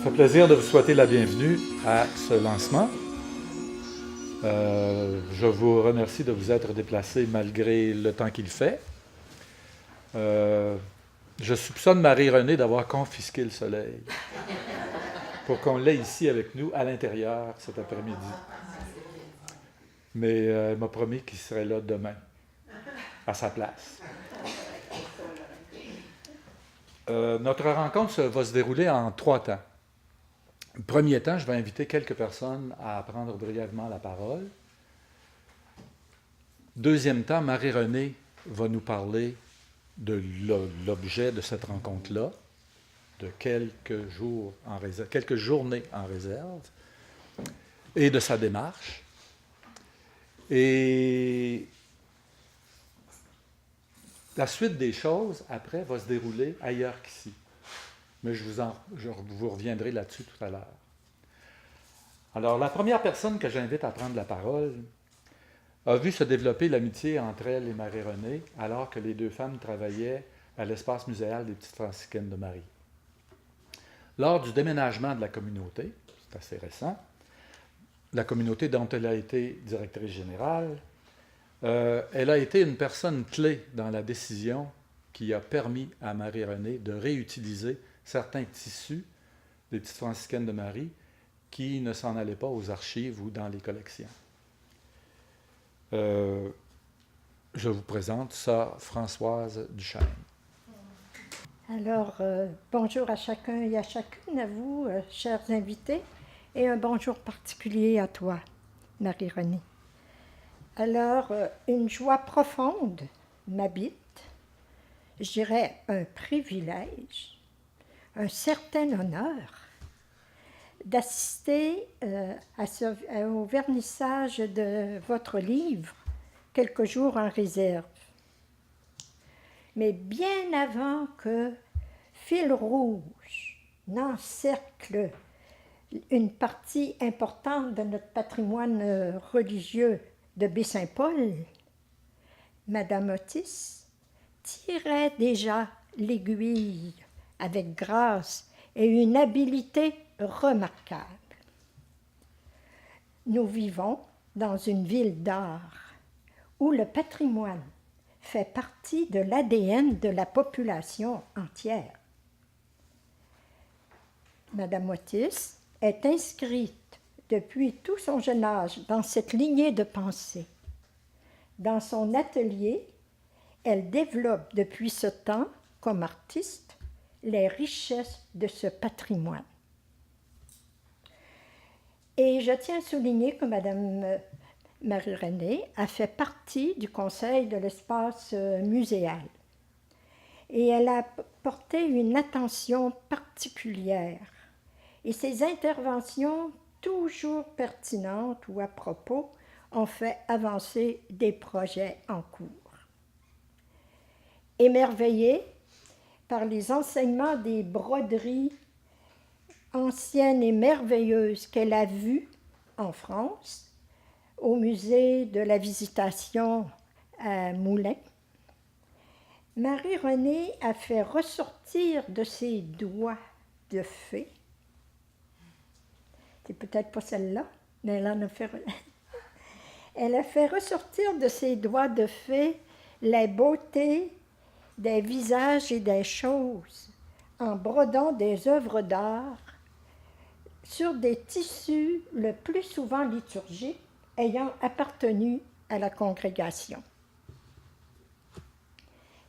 fait plaisir de vous souhaiter la bienvenue à ce lancement. Je vous remercie de vous être déplacé malgré le temps qu'il fait. Je soupçonne Marie-Renée d'avoir confisqué le soleil pour qu'on l'ait ici avec nous à l'intérieur cet après-midi. Mais elle m'a promis qu'il serait là demain, à sa place. Notre rencontre va se dérouler en 3 temps. Le premier temps, je vais inviter quelques personnes à prendre brièvement la parole. Deuxième temps, Marie-Renée va nous parler de l'objet de cette rencontre-là, de quelques journées en réserve, et de sa démarche. Et la suite des choses, après, va se dérouler ailleurs qu'ici. Mais je vous reviendrai là-dessus tout à l'heure. Alors, la première personne que j'invite à prendre la parole a vu se développer l'amitié entre elle et Marie-Renée alors que les deux femmes travaillaient à l'espace muséal des Petites Franciscaines de Marie. Lors du déménagement de la communauté, c'est assez récent, la communauté dont elle a été directrice générale, elle a été une personne clé dans la décision qui a permis à Marie-Renée de réutiliser certains tissus des Petites Franciscaines de Marie qui ne s'en allaient pas aux archives ou dans les collections. Je vous présente Sœur Françoise Duchesne. Alors, bonjour à chacun et à chacune, à vous, chers invités, et un bonjour particulier à toi, Marie-Renée. Alors, une joie profonde m'habite, je dirais un privilège, un certain honneur d'assister au vernissage de votre livre, Quelques jours en réserve. Mais bien avant que Fil Rouge n'encercle une partie importante de notre patrimoine religieux de Baie-Saint-Paul, Madame Otis tirait déjà l'aiguille avec grâce et une habileté remarquable. Nous vivons dans une ville d'art où le patrimoine fait partie de l'ADN de la population entière. Madame Otis est inscrite depuis tout son jeune âge dans cette lignée de pensée. Dans son atelier, elle développe depuis ce temps, comme artiste, les richesses de ce patrimoine. Et je tiens à souligner que Madame Marie-Renée a fait partie du conseil de l'espace muséal. Et elle a porté une attention particulière. Et ses interventions, toujours pertinentes ou à propos, ont fait avancer des projets en cours. Émerveillée par les enseignements des broderies anciennes et merveilleuses qu'elle a vues en France, au musée de la Visitation à Moulins, Marie-Renée a fait ressortir de ses doigts de fée, c'est peut-être pas celle-là, mais elle en a fait... Elle a fait ressortir de ses doigts de fée la beauté des visages et des choses en brodant des œuvres d'art sur des tissus le plus souvent liturgiques ayant appartenu à la congrégation.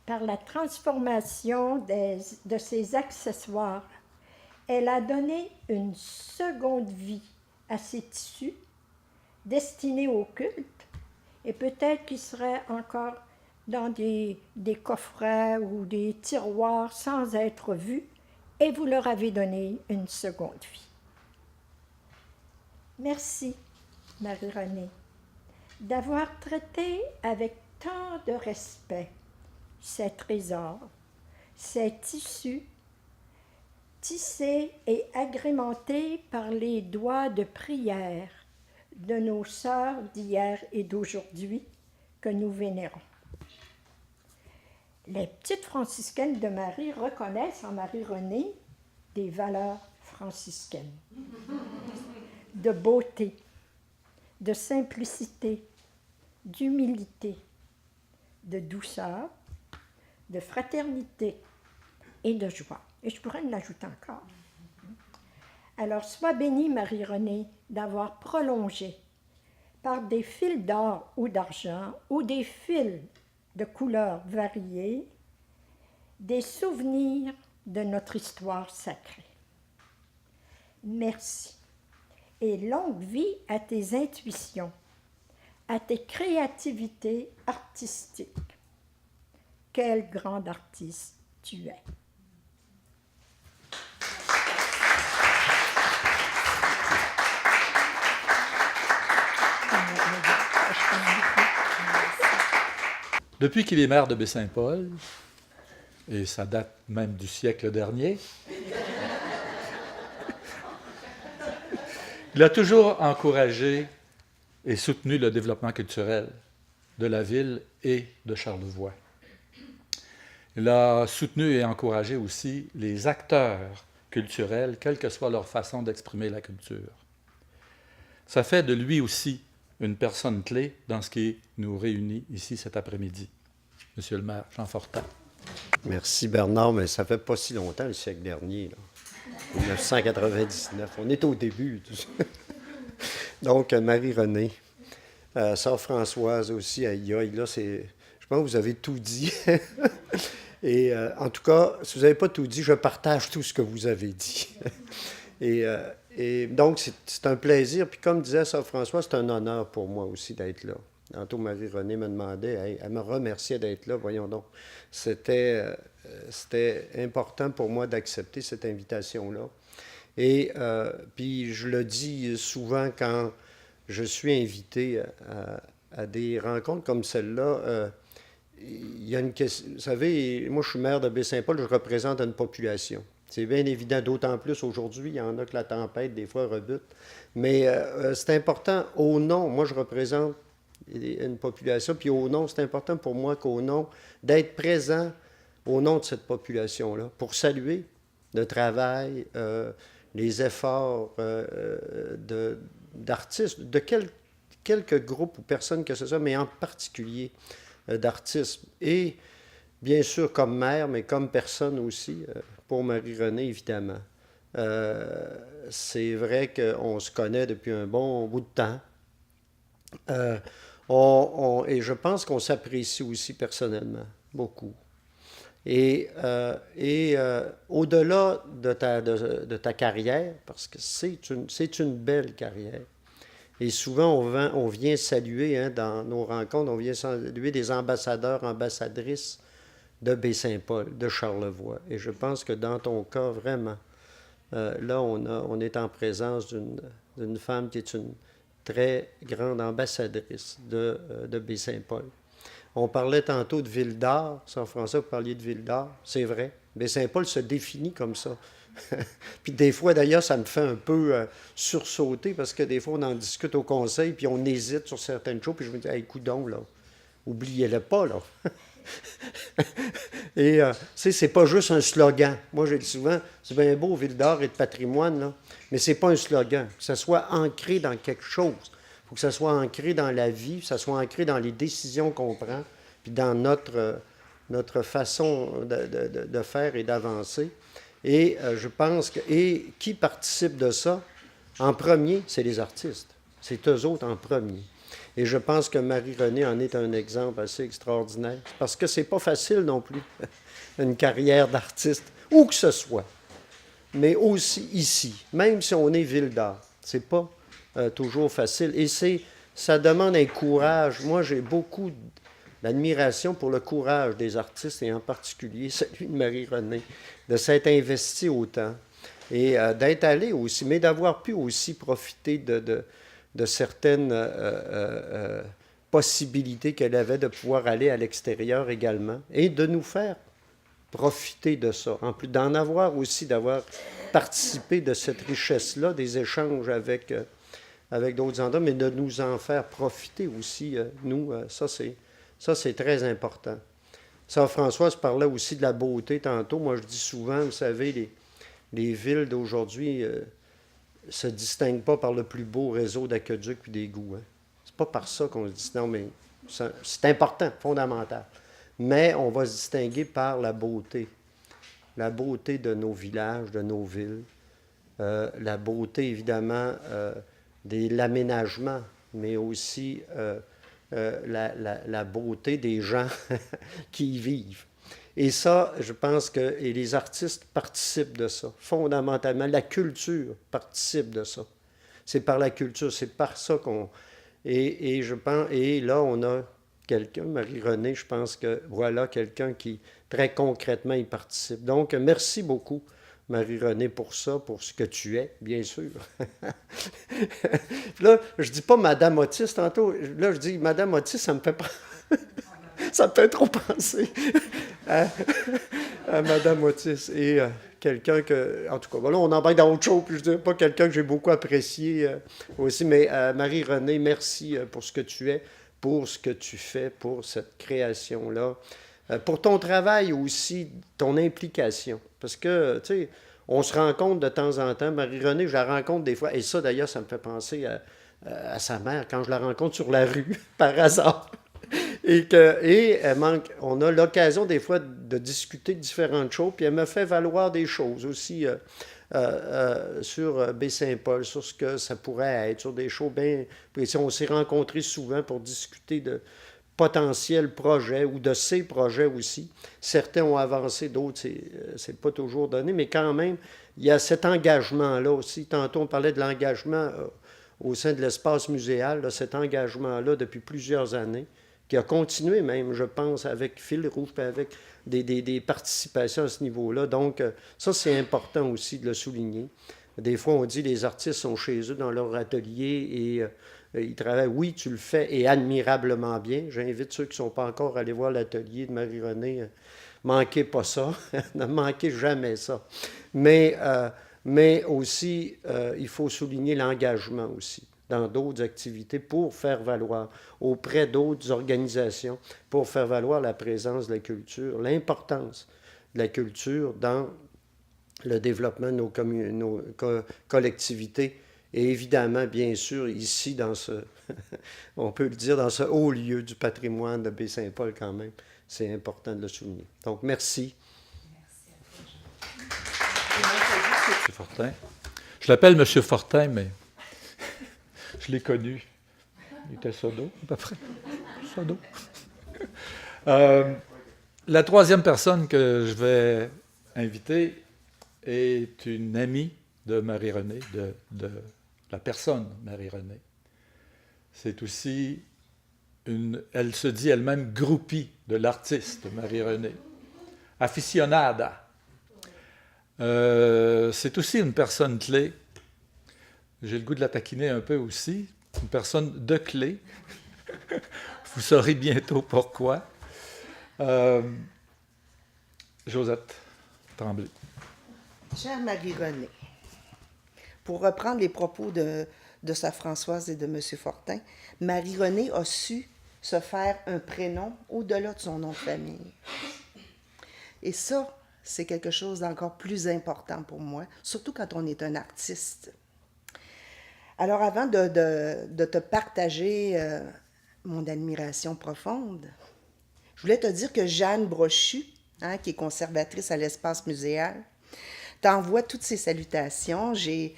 Par la transformation de ces accessoires, elle a donné une seconde vie à ces tissus destinés au culte et peut-être qu'ils seraient encore dans des coffrets ou des tiroirs sans être vus, et vous leur avez donné une seconde vie. Merci, Marie-Renée, d'avoir traité avec tant de respect ces trésors, ces tissus, tissés et agrémentés par les doigts de prière de nos sœurs d'hier et d'aujourd'hui que nous vénérons. Les petites franciscaines de Marie reconnaissent en Marie-Renée des valeurs franciscaine, de beauté, de simplicité, d'humilité, de douceur, de fraternité et de joie. Et je pourrais en ajouter encore. Alors, sois bénie, Marie-Renée, d'avoir prolongé par des fils d'or ou d'argent ou des fils de couleurs variées des souvenirs de notre histoire sacrée. Merci et longue vie à tes intuitions, à tes créativités artistiques. Quel grand artiste tu es. Depuis qu'il est maire de Baie-Saint-Paul, et ça date même du siècle dernier, il a toujours encouragé et soutenu le développement culturel de la ville et de Charlevoix. Il a soutenu et encouragé aussi les acteurs culturels, quelle que soit leur façon d'exprimer la culture. Ça fait de lui aussi une personne clé dans ce qui nous réunit ici cet après-midi. Monsieur le maire, Jean Fortin. Merci Bernard, mais ça fait pas si longtemps, le siècle dernier, là. 1999. On est au début. Tout ça. Donc, Marie-Renée, sœur Françoise aussi, aïe, là, c'est... Je pense que vous avez tout dit. Et en tout cas, si vous n'avez pas tout dit, je partage tout ce que vous avez dit. Et donc, c'est un plaisir. Puis comme disait sœur Françoise, c'est un honneur pour moi aussi d'être là. Tantôt, Marie-Renée me demandait, elle me remerciait d'être là, voyons donc. C'était important pour moi d'accepter cette invitation-là. Et puis, je le dis souvent quand je suis invité à des rencontres comme celle-là, il y a une question. Vous savez, moi, je suis maire de Baie-Saint-Paul, je représente une population. C'est bien évident, d'autant plus aujourd'hui, il y en a que la tempête, des fois, rebute. Mais c'est important, au nom, moi, je représente une population, puis au nom, c'est important pour moi qu'au nom, d'être présent au nom de cette population-là, pour saluer le travail, les efforts d'artistes, de quelques groupes ou personnes que ce soit, mais en particulier d'artistes. Et bien sûr comme mère, mais comme personne aussi, pour Marie-Renée, évidemment. C'est vrai qu'on se connaît depuis un bon bout de temps. Et je pense qu'on s'apprécie aussi personnellement, beaucoup. Et au-delà de ta carrière, parce que c'est une belle carrière, et souvent on vient saluer, dans nos rencontres, on vient saluer des ambassadeurs, ambassadrices de Baie-Saint-Paul, de Charlevoix. Et je pense que dans ton cas, vraiment, là, on est en présence d'une femme qui est une très grande ambassadrice de Baie-Saint-Paul. On parlait tantôt de ville d'art. Sœur François, vous parliez de ville d'art. C'est vrai. Baie-Saint-Paul se définit comme ça. Puis des fois, d'ailleurs, ça me fait un peu sursauter parce que des fois, on en discute au conseil puis on hésite sur certaines choses. Puis je me dis, hey, coudonc, là, oubliez-le pas, là. Et, tu sais, c'est pas juste un slogan. Moi, je le dis souvent, c'est bien beau, ville d'art et de patrimoine, là, mais c'est pas un slogan. Que ça soit ancré dans quelque chose. Il faut que ça soit ancré dans la vie, que ça soit ancré dans les décisions qu'on prend, puis dans notre façon de faire et d'avancer. Et je pense que... Et qui participe de ça? En premier, c'est les artistes. C'est eux autres en premier. Et je pense que Marie-Renée en est un exemple assez extraordinaire. Parce que c'est pas facile non plus, une carrière d'artiste, où que ce soit. Mais aussi ici, même si on est ville d'art, c'est pas toujours facile. Et ça demande un courage. Moi, j'ai beaucoup d'admiration pour le courage des artistes, et en particulier celui de Marie-Renée, de s'être investi autant et d'être allé aussi, mais d'avoir pu aussi profiter de certaines possibilités qu'elle avait de pouvoir aller à l'extérieur également et de nous faire profiter de ça. En plus d'en avoir aussi, d'avoir participé de cette richesse-là, des échanges avec d'autres endroits, mais de nous en faire profiter aussi, nous, ça c'est très important. Sœur Françoise parlait aussi de la beauté tantôt. Moi, je dis souvent, vous savez, Les villes d'aujourd'hui ne se distinguent pas par le plus beau réseau d'aqueducs et d'égouts. Hein. C'est pas par ça qu'on se dit non, mais c'est important, fondamental. Mais on va se distinguer par la beauté de nos villages, de nos villes, la beauté évidemment de l'aménagement, mais aussi la beauté des gens qui y vivent. Et ça, je pense que et les artistes participent de ça, fondamentalement. La culture participe de ça. C'est par la culture, c'est par ça qu'on... Et je pense, et là, on a quelqu'un, Marie-Renée, je pense que voilà quelqu'un qui, très concrètement, y participe. Donc, merci beaucoup, Marie-Renée, pour ça, pour ce que tu es, bien sûr. Là, je dis pas Madame Otis tantôt, là, je dis Madame Otis, ça me fait pas... ça me fait trop penser à Madame Otis. Et quelqu'un que... En tout cas, voilà, on embarque dans autre chose, puis je dirais pas quelqu'un que j'ai beaucoup apprécié aussi, mais Marie-Renée, merci pour ce que tu es, pour ce que tu fais, pour cette création-là, pour ton travail aussi, ton implication. Parce que, tu sais, on se rencontre de temps en temps. Marie-Renée, je la rencontre des fois, et ça, d'ailleurs, ça me fait penser à sa mère, quand je la rencontre sur la rue, par hasard. Et on a l'occasion des fois de discuter de différentes choses, puis elle me fait valoir des choses aussi sur Baie-Saint-Paul, sur ce que ça pourrait être, sur des choses bien précises. On s'est rencontrés souvent pour discuter de potentiels projets ou de ces projets aussi. Certains ont avancé, d'autres, c'est pas toujours donné, mais quand même, il y a cet engagement-là aussi. Tantôt, on parlait de l'engagement au sein de l'espace muséal, là, cet engagement-là depuis plusieurs années, qui a continué même, je pense, avec fil rouge, avec des participations à ce niveau-là. Donc, ça, c'est important aussi de le souligner. Des fois, on dit que les artistes sont chez eux dans leur atelier et ils travaillent. Oui, tu le fais et admirablement bien. J'invite ceux qui ne sont pas encore à aller voir l'atelier de Marie-Renée. Manquez pas ça. Ne manquez jamais ça. Mais aussi, il faut souligner l'engagement aussi dans d'autres activités pour faire valoir, auprès d'autres organisations, pour faire valoir la présence de la culture, l'importance de la culture dans le développement de nos collectivités. Et évidemment, bien sûr, ici, dans ce, on peut le dire, dans ce haut lieu du patrimoine de Baie-Saint-Paul quand même, c'est important de le souligner. Donc, merci. M. Fortin. Je l'appelle M. Fortin, mais je l'ai connu. Il était sodo, à peu près. Sodo. La troisième personne que je vais inviter est une amie de Marie-Renée, de la personne Marie-Renée. C'est aussi elle se dit elle-même groupie de l'artiste Marie-Renée. Aficionada. C'est aussi une personne clé. J'ai le goût de la taquiner un peu aussi. Une personne de clé. Vous saurez bientôt pourquoi. Josette Tremblay. Chère Marie-Renée, pour reprendre les propos de Sœur Françoise et de M. Fortin, Marie-Renée a su se faire un prénom au-delà de son nom de famille. Et ça, c'est quelque chose d'encore plus important pour moi, surtout quand on est un artiste. Alors, avant de te partager mon admiration profonde, je voulais te dire que Jeanne Brochu, qui est conservatrice à l'espace muséal, t'envoie toutes ses salutations. Je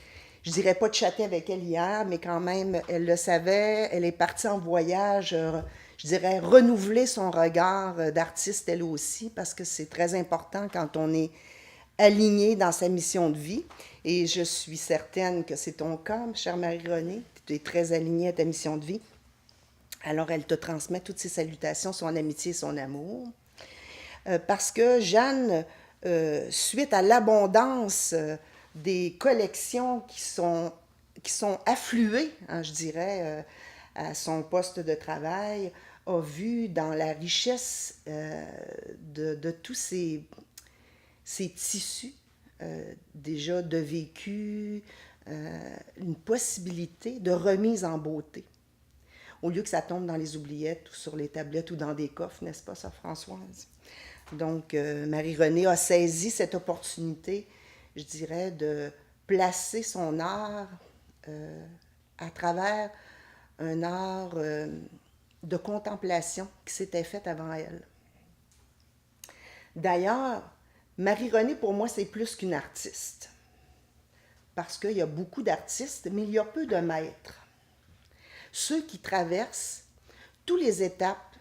dirais pas de chatter avec elle hier, mais quand même, elle le savait. Elle est partie en voyage, je dirais, renouveler son regard d'artiste elle aussi, parce que c'est très important quand on est aligné dans sa mission de vie. Et je suis certaine que c'est ton cas, chère Marie-Renée. Tu es très alignée à ta mission de vie. Alors, elle te transmet toutes ses salutations, son amitié et son amour. Parce que Jeanne, suite à l'abondance des collections qui sont affluées, je dirais, à son poste de travail, a vu dans la richesse de tous ces tissus déjà de vécu, une possibilité de remise en beauté. Au lieu que ça tombe dans les oubliettes ou sur les tablettes ou dans des coffres, n'est-ce pas, Sœur Françoise? Donc, Marie-Renée a saisi cette opportunité je dirais, de placer son art à travers un art de contemplation qui s'était fait avant elle. D'ailleurs, Marie-Renée, pour moi, c'est plus qu'une artiste. Parce qu'il y a beaucoup d'artistes, mais il y a peu de maîtres. Ceux qui traversent toutes les étapes,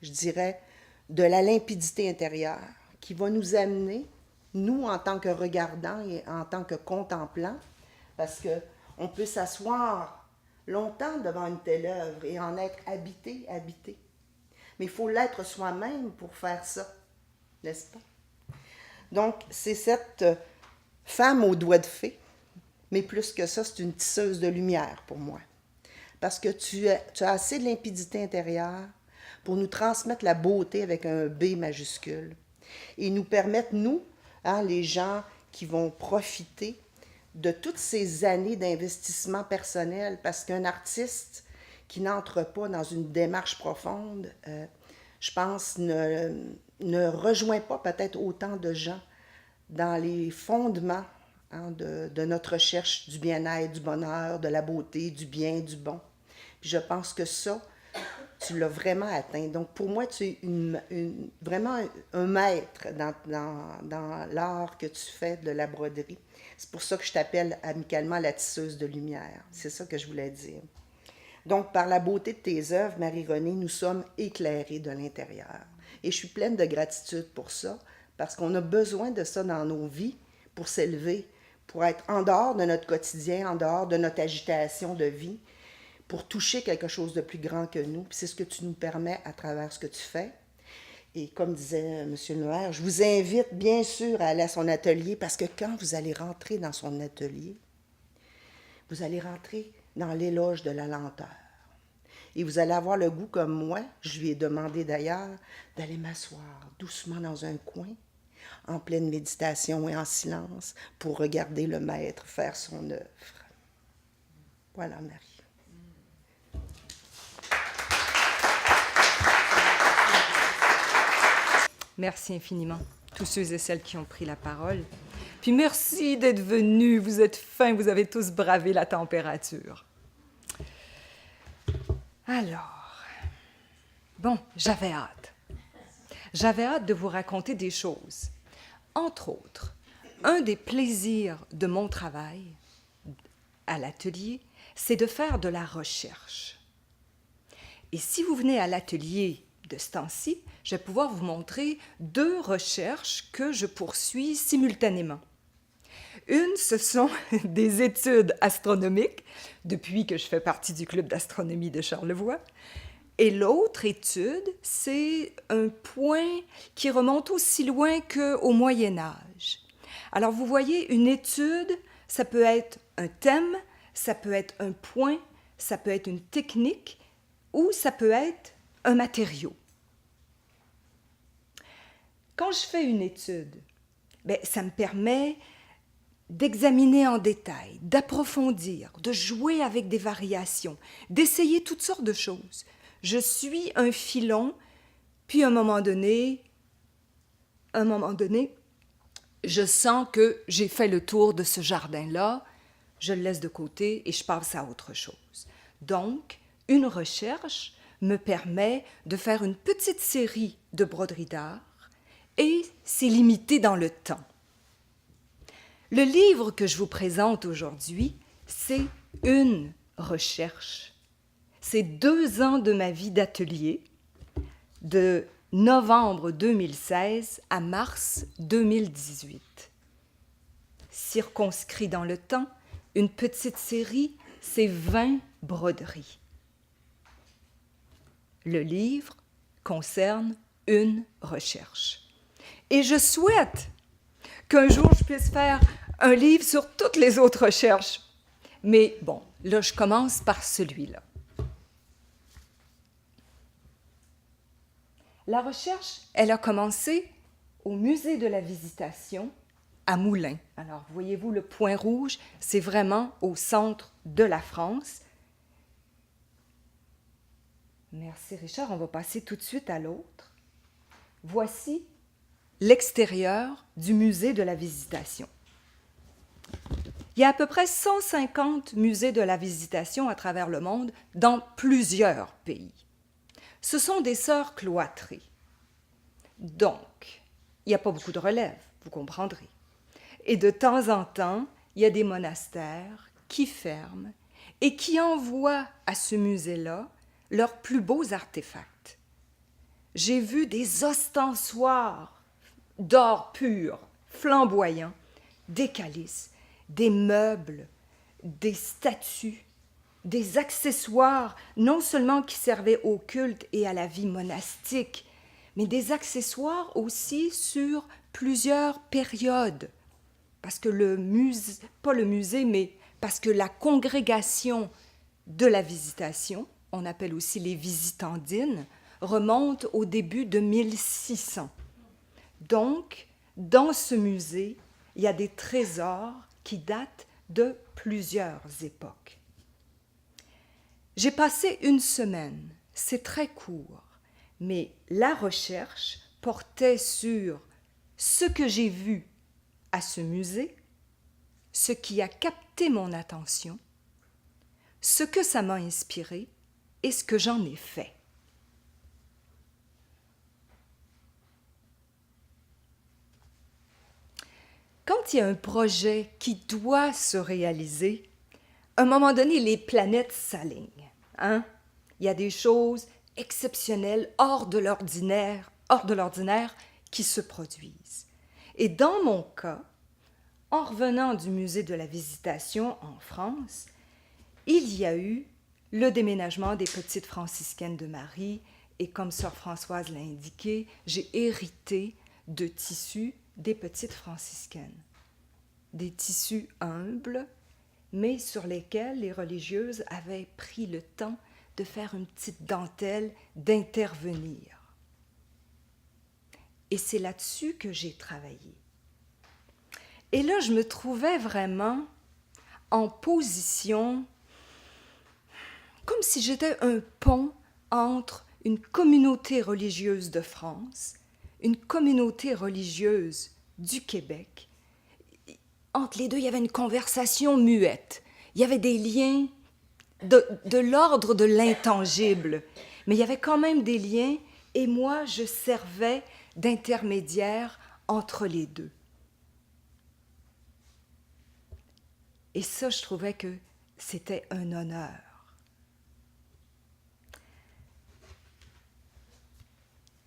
je dirais, de la limpidité intérieure, qui va nous amener, nous, en tant que regardants et en tant que contemplants, parce qu'on peut s'asseoir longtemps devant une telle œuvre et en être habité. Mais il faut l'être soi-même pour faire ça, n'est-ce pas? Donc, c'est cette femme aux doigts de fée, mais plus que ça, c'est une tisseuse de lumière pour moi. Parce que tu as assez de limpidité intérieure pour nous transmettre la beauté avec un B majuscule et nous permettre, nous, les gens qui vont profiter de toutes ces années d'investissement personnel, parce qu'un artiste qui n'entre pas dans une démarche profonde, je pense, ne rejoint pas peut-être autant de gens dans les fondements de notre recherche du bien-être, du bonheur, de la beauté, du bien, du bon. Puis je pense que ça, tu l'as vraiment atteint. Donc pour moi, tu es vraiment un maître dans l'art que tu fais de la broderie. C'est pour ça que je t'appelle amicalement la tisseuse de lumière. C'est ça que je voulais dire. Donc, par la beauté de tes œuvres, Marie-Renée, nous sommes éclairés de l'intérieur. Et je suis pleine de gratitude pour ça, parce qu'on a besoin de ça dans nos vies pour s'élever, pour être en dehors de notre quotidien, en dehors de notre agitation de vie, pour toucher quelque chose de plus grand que nous. Puis c'est ce que tu nous permets à travers ce que tu fais. Et comme disait M. Noël, je vous invite bien sûr à aller à son atelier, parce que quand vous allez rentrer dans son atelier, vous allez rentrer dans l'éloge de la lenteur. Et vous allez avoir le goût, comme moi, je lui ai demandé d'ailleurs, d'aller m'asseoir doucement dans un coin, en pleine méditation et en silence, pour regarder le maître faire son œuvre. Voilà, Marie. Merci infiniment, tous ceux et celles qui ont pris la parole. Puis merci d'être venus, vous êtes fins, vous avez tous bravé la température. Alors, bon, j'avais hâte. J'avais hâte de vous raconter des choses. Entre autres, un des plaisirs de mon travail à l'atelier, c'est de faire de la recherche. Et si vous venez à l'atelier de ce temps-ci, je vais pouvoir vous montrer 2 recherches que je poursuis simultanément. Une, ce sont des études astronomiques, depuis que je fais partie du club d'astronomie de Charlevoix. Et l'autre étude, c'est un point qui remonte aussi loin qu'au Moyen Âge. Alors, vous voyez, une étude, ça peut être un thème, ça peut être un point, ça peut être une technique, ou ça peut être un matériau. Quand je fais une étude, ça me permet d'examiner en détail, d'approfondir, de jouer avec des variations, d'essayer toutes sortes de choses. Je suis un filon, puis à un moment donné, je sens que j'ai fait le tour de ce jardin-là, je le laisse de côté et je passe à autre chose. Donc, une recherche me permet de faire une petite série de broderies d'art et c'est limité dans le temps. Le livre que je vous présente aujourd'hui, c'est une recherche. C'est 2 ans de ma vie d'atelier, de novembre 2016 à mars 2018. Circonscrit dans le temps, une petite série, c'est 20 broderies. Le livre concerne une recherche. Et je souhaite qu'un jour je puisse faire un livre sur toutes les autres recherches. Mais bon, là, je commence par celui-là. La recherche, elle a commencé au Musée de la Visitation à Moulins. Alors, voyez-vous, le point rouge, c'est vraiment au centre de la France. Merci Richard, on va passer tout de suite à l'autre. Voici l'extérieur du Musée de la Visitation. Il y a à peu près 150 musées de la Visitation à travers le monde, dans plusieurs pays. Ce sont des sœurs cloîtrées. Donc, il n'y a pas beaucoup de relève, vous comprendrez. Et de temps en temps, il y a des monastères qui ferment et qui envoient à ce musée-là leurs plus beaux artefacts. J'ai vu des ostensoirs d'or pur, flamboyants, des calices, des meubles, des statues, des accessoires, non seulement qui servaient au culte et à la vie monastique, mais des accessoires aussi sur plusieurs périodes. Parce que le musée, pas le musée, mais parce que la congrégation de la Visitation, on appelle aussi les visitandines, remonte au début de 1600. Donc, dans ce musée, il y a des trésors qui datent de plusieurs époques. J'ai passé une semaine, c'est très court, mais la recherche portait sur ce que j'ai vu à ce musée, ce qui a capté mon attention, ce que ça m'a inspiré et ce que j'en ai fait. Quand il y a un projet qui doit se réaliser, à un moment donné, les planètes s'alignent. Hein? Il y a des choses exceptionnelles, hors de l'ordinaire, qui se produisent. Et dans mon cas, en revenant du musée de la Visitation en France, il y a eu le déménagement des petites franciscaines de Marie, et comme sœur Françoise l'a indiqué, j'ai hérité de tissus des petites franciscaines. Des tissus humbles, mais sur lesquels les religieuses avaient pris le temps de faire une petite dentelle, d'intervenir. Et c'est là-dessus que j'ai travaillé. Et là, je me trouvais vraiment en position, comme si j'étais un pont entre une communauté religieuse de France, une communauté religieuse du Québec. Entre les deux, il y avait une conversation muette. Il y avait des liens de l'ordre de l'intangible, mais il y avait quand même des liens, et moi, je servais d'intermédiaire entre les deux. Et ça, je trouvais que c'était un honneur.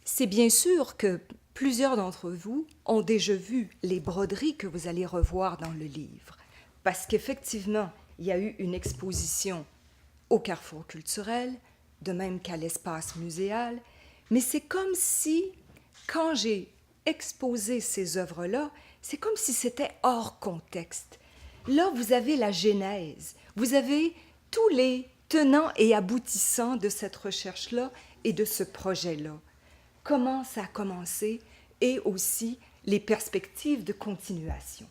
C'est bien sûr que plusieurs d'entre vous ont déjà vu les broderies que vous allez revoir dans le livre, parce qu'effectivement, il y a eu une exposition au Carrefour culturel, de même qu'à l'espace muséal, mais c'est comme si, quand j'ai exposé ces œuvres-là, c'est comme si c'était hors contexte. Là, vous avez la genèse, vous avez tous les tenants et aboutissants de cette recherche-là et de ce projet-là. Comment ça a commencé et aussi les perspectives de continuation.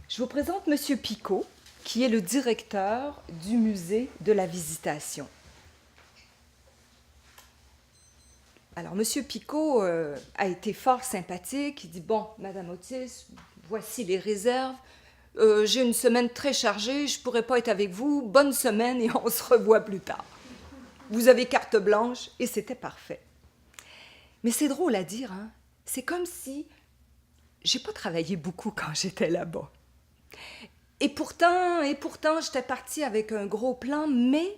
Je vous présente M. Picot, qui est le directeur du musée de la Visitation. Alors, M. Picot a été fort sympathique. Il dit, bon, Madame Otis, voici les réserves. J'ai une semaine très chargée, je ne pourrai pas être avec vous. Bonne semaine et on se revoit plus tard. Vous avez carte blanche et c'était parfait. Mais c'est drôle à dire, hein? C'est comme si j'ai pas travaillé beaucoup quand j'étais là-bas. Et pourtant, j'étais partie avec un gros plan, mais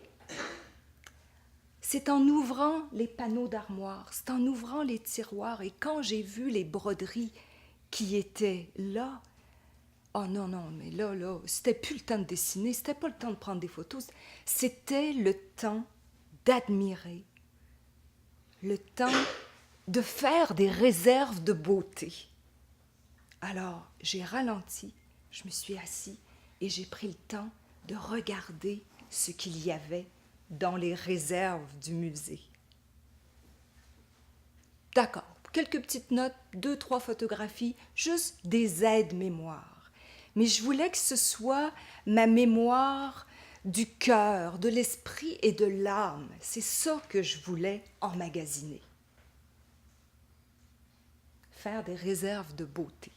c'est en ouvrant les panneaux d'armoire, c'est en ouvrant les tiroirs, et quand j'ai vu les broderies qui étaient là, oh non, mais là, c'était plus le temps de dessiner, c'était pas le temps de prendre des photos, c'était le temps d'admirer, le temps de faire des réserves de beauté. Alors, j'ai ralenti, je me suis assis et j'ai pris le temps de regarder ce qu'il y avait dans les réserves du musée. D'accord, quelques petites notes, 2-3 photographies, juste des aides-mémoires. Mais je voulais que ce soit ma mémoire du cœur, de l'esprit et de l'âme. C'est ça que je voulais emmagasiner. faire des réserves de beauté.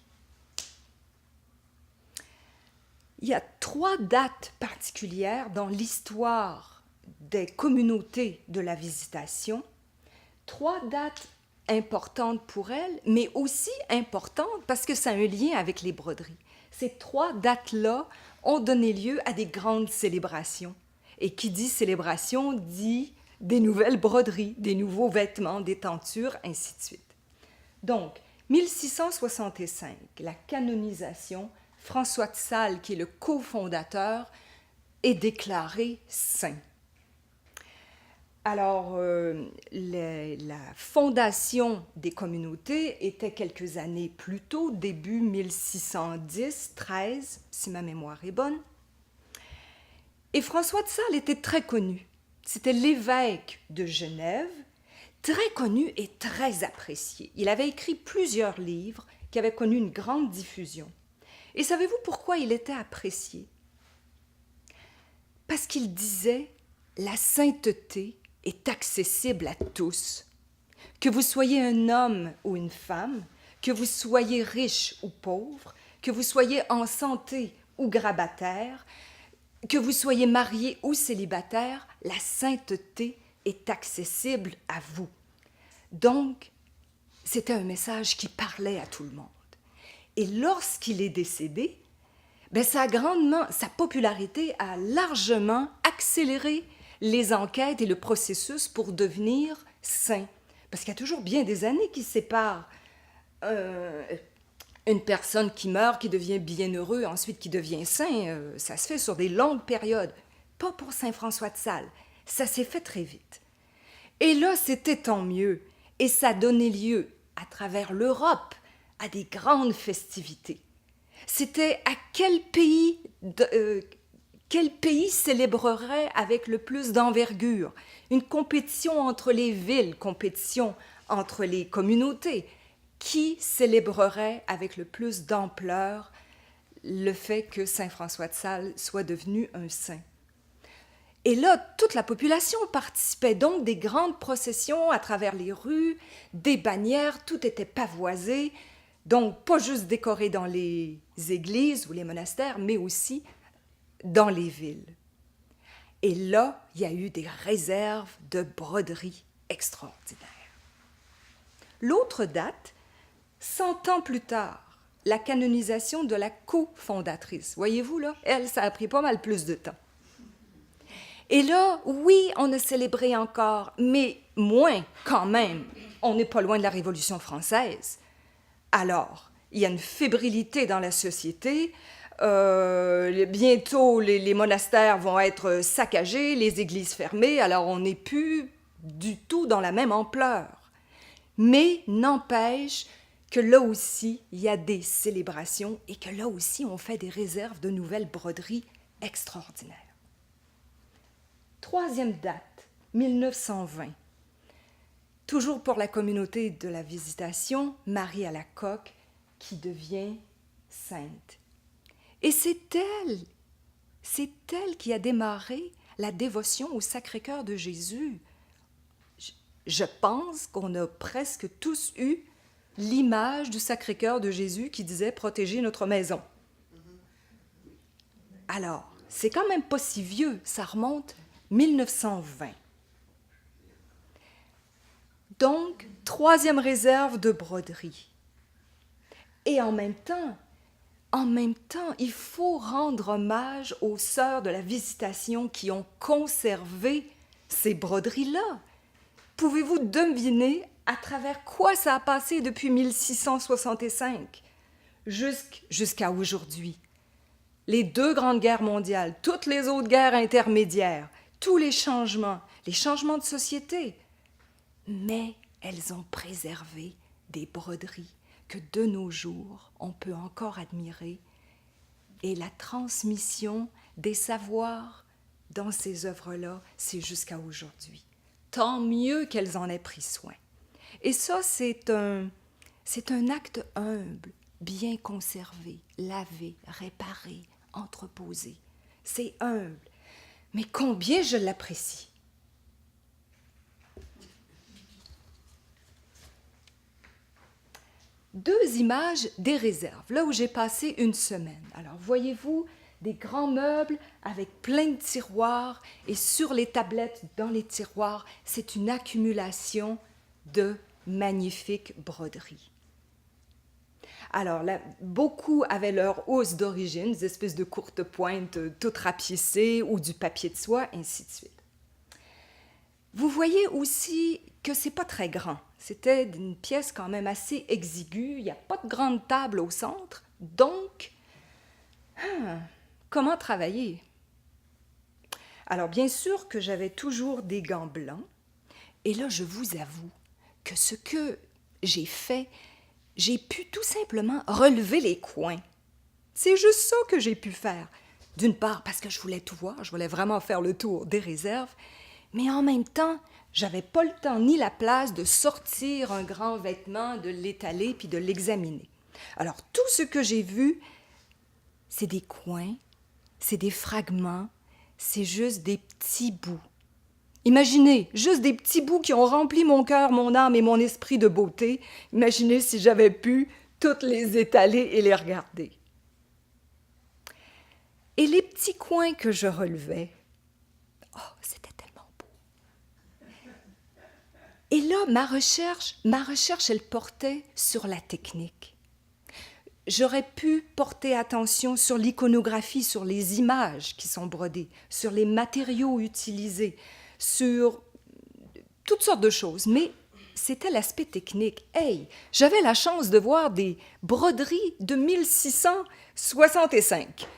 Il y a 3 dates particulières dans l'histoire des communautés de la Visitation, 3 dates importantes pour elles, mais aussi importantes parce que ça a un lien avec les broderies. Ces 3 dates-là ont donné lieu à des grandes célébrations. Et qui dit célébration dit des nouvelles broderies, des nouveaux vêtements, des tentures, ainsi de suite. Donc, 1665, la canonisation, François de Sales, qui est le cofondateur, est déclaré saint. Alors, la fondation des communautés était quelques années plus tôt, début 1610-13, si ma mémoire est bonne. Et François de Sales était très connu. C'était l'évêque de Genève, très connu et très apprécié. Il avait écrit plusieurs livres qui avaient connu une grande diffusion. Et savez-vous pourquoi il était apprécié? Parce qu'il disait « La sainteté est accessible à tous. Que vous soyez un homme ou une femme, que vous soyez riche ou pauvre, que vous soyez en santé ou grabataire, que vous soyez marié ou célibataire, la sainteté est accessible à vous. » Donc, c'était un message qui parlait à tout le monde. Et lorsqu'il est décédé, sa popularité a largement accéléré les enquêtes et le processus pour devenir saint. Parce qu'il y a toujours bien des années qui séparent une personne qui meurt, qui devient bienheureux, ensuite qui devient saint. Ça se fait sur des longues périodes. Pas pour saint François de Sales. Ça s'est fait très vite. Et là, c'était tant mieux. Et ça donnait lieu, à travers l'Europe, à des grandes festivités. C'était à quel pays célébrerait avec le plus d'envergure? Une compétition entre les villes, compétition entre les communautés. Qui célébrerait avec le plus d'ampleur le fait que saint François de Sales soit devenu un saint? Et là, toute la population participait, donc des grandes processions à travers les rues, des bannières, tout était pavoisé, donc pas juste décoré dans les églises ou les monastères, mais aussi dans les villes. Et là, il y a eu des réserves de broderies extraordinaires. L'autre date, 100 ans plus tard, la canonisation de la cofondatrice. Voyez-vous, là, elle, ça a pris pas mal plus de temps. Et là, oui, on a célébré encore, mais moins quand même. On n'est pas loin de la Révolution française. Alors, il y a une fébrilité dans la société. Bientôt, les monastères vont être saccagés, les églises fermées, alors on n'est plus du tout dans la même ampleur. Mais n'empêche que là aussi, il y a des célébrations et que là aussi, on fait des réserves de nouvelles broderies extraordinaires. 3e date, 1920. Toujours pour la communauté de la Visitation, Marie Alacoque qui devient sainte. Et c'est elle qui a démarré la dévotion au Sacré-Cœur de Jésus. Je pense qu'on a presque tous eu l'image du Sacré-Cœur de Jésus qui disait « Protégez notre maison ». Alors, c'est quand même pas si vieux, ça remonte 1920. Donc, 3e réserve de broderie. Et en même temps, il faut rendre hommage aux sœurs de la Visitation qui ont conservé ces broderies-là. Pouvez-vous deviner à travers quoi ça a passé depuis 1665 jusqu'à aujourd'hui? Les 2 grandes guerres mondiales, toutes les autres guerres intermédiaires, tous les changements de société. Mais elles ont préservé des broderies que de nos jours, on peut encore admirer. Et la transmission des savoirs dans ces œuvres-là, c'est jusqu'à aujourd'hui. Tant mieux qu'elles en aient pris soin. Et ça, c'est un acte humble, bien conservé, lavé, réparé, entreposé. C'est humble. Mais combien je l'apprécie. 2 images des réserves, là où j'ai passé une semaine. Alors, voyez-vous, des grands meubles avec plein de tiroirs, et sur les tablettes, dans les tiroirs, c'est une accumulation de magnifiques broderies. Alors, là, beaucoup avaient leur housse d'origine, des espèces de courtes pointes toutes rapiécées ou du papier de soie, ainsi de suite. Vous voyez aussi que c'est pas très grand. C'était une pièce quand même assez exiguë. Il n'y a pas de grande table au centre. Donc, comment travailler? Alors, bien sûr que j'avais toujours des gants blancs. Et là, je vous avoue que ce que j'ai fait, j'ai pu tout simplement relever les coins. C'est juste ça que j'ai pu faire. D'une part, parce que je voulais tout voir, je voulais vraiment faire le tour des réserves, mais en même temps, j'avais pas le temps ni la place de sortir un grand vêtement, de l'étaler puis de l'examiner. Alors, tout ce que j'ai vu, c'est des coins, c'est des fragments, c'est juste des petits bouts. Imaginez, juste des petits bouts qui ont rempli mon cœur, mon âme et mon esprit de beauté. Imaginez si j'avais pu toutes les étaler et les regarder. Et les petits coins que je relevais, oh, c'était tellement beau. Et là, ma recherche, elle portait sur la technique. J'aurais pu porter attention sur l'iconographie, sur les images qui sont brodées, sur les matériaux utilisés, sur toutes sortes de choses, mais c'était l'aspect technique. Hey, j'avais la chance de voir des broderies de 1665.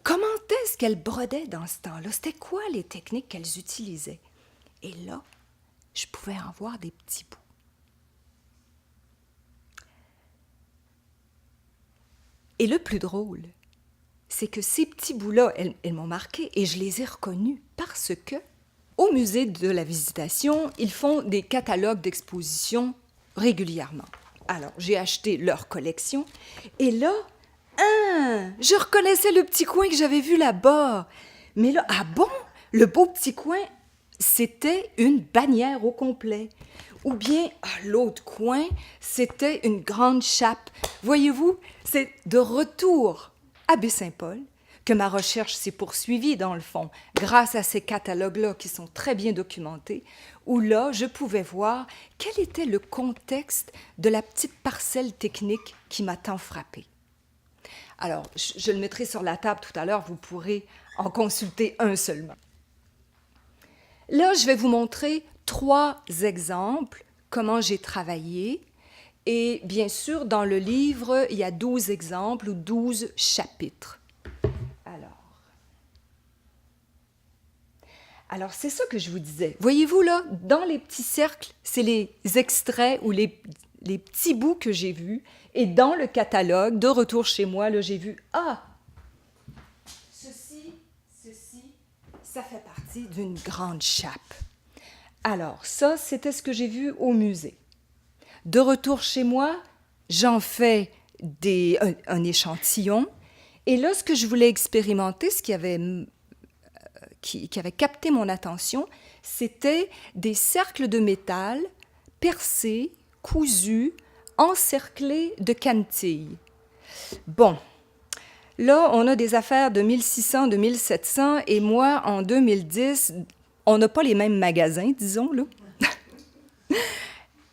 Comment est-ce qu'elles brodaient dans ce temps-là? C'était quoi les techniques qu'elles utilisaient? Et là, je pouvais en voir des petits bouts. Et le plus drôle, c'est que ces petits bouts-là, elles m'ont marqué et je les ai reconnus parce que au musée de la Visitation, ils font des catalogues d'exposition régulièrement. Alors, j'ai acheté leur collection et là, je reconnaissais le petit coin que j'avais vu là-bas. Mais là, ah bon? Le beau petit coin, c'était une bannière au complet. Ou bien, à l'autre coin, c'était une grande chape. Voyez-vous, c'est de retour à Baie-Saint-Paul que ma recherche s'est poursuivie, dans le fond, grâce à ces catalogues-là qui sont très bien documentés, où là, je pouvais voir quel était le contexte de la petite parcelle technique qui m'a tant frappée. Alors, je le mettrai sur la table tout à l'heure, vous pourrez en consulter un seulement. Là, je vais vous montrer 3 exemples, comment j'ai travaillé. Et bien sûr, dans le livre, il y a 12 exemples ou 12 chapitres. Alors, c'est ça que je vous disais. Voyez-vous, là, dans les petits cercles, c'est les extraits ou les petits bouts que j'ai vus. Et dans le catalogue, de retour chez moi, là, j'ai vu, ceci, ça fait partie d'une grande chape. Alors, ça, c'était ce que j'ai vu au musée. De retour chez moi, j'en fais un échantillon. Et là, ce que je voulais expérimenter, ce qui avait capté mon attention, c'était des cercles de métal percés, cousus, encerclés de cantilles. Bon, là, on a des affaires de 1600, de 1700, et moi, en 2010, on n'a pas les mêmes magasins, disons, là.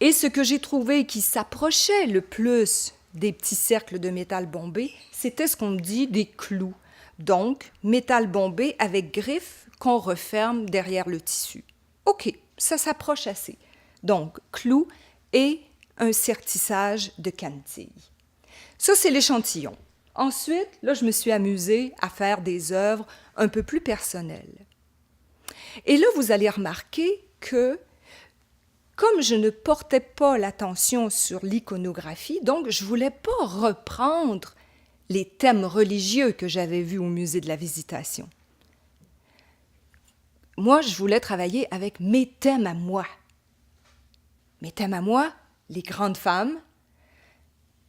Et ce que j'ai trouvé qui s'approchait le plus des petits cercles de métal bombé, c'était ce qu'on dit des clous. Donc, métal bombé avec griffes qu'on referme derrière le tissu. OK, ça s'approche assez. Donc, clous et un sertissage de cantilles. Ça, c'est l'échantillon. Ensuite, là, je me suis amusée à faire des œuvres un peu plus personnelles. Et là, vous allez remarquer que, comme je ne portais pas l'attention sur l'iconographie, donc je ne voulais pas reprendre les thèmes religieux que j'avais vus au musée de la Visitation. Moi, je voulais travailler avec mes thèmes à moi. Mes thèmes à moi, les grandes femmes,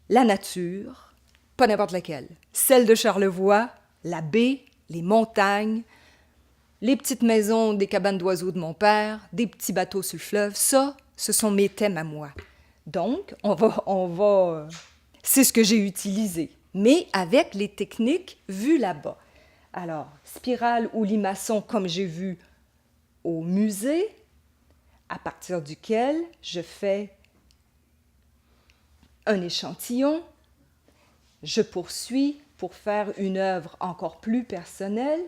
la nature, pas n'importe laquelle, celle de Charlevoix, la baie, les montagnes, les petites maisons des cabanes d'oiseaux de mon père, des petits bateaux sur le fleuve, ça, ce sont mes thèmes à moi. Donc, c'est ce que j'ai utilisé, mais avec les techniques vues là-bas. Alors, spirale ou limaçon, comme j'ai vu au musée, à partir duquel je fais un échantillon, je poursuis pour faire une œuvre encore plus personnelle,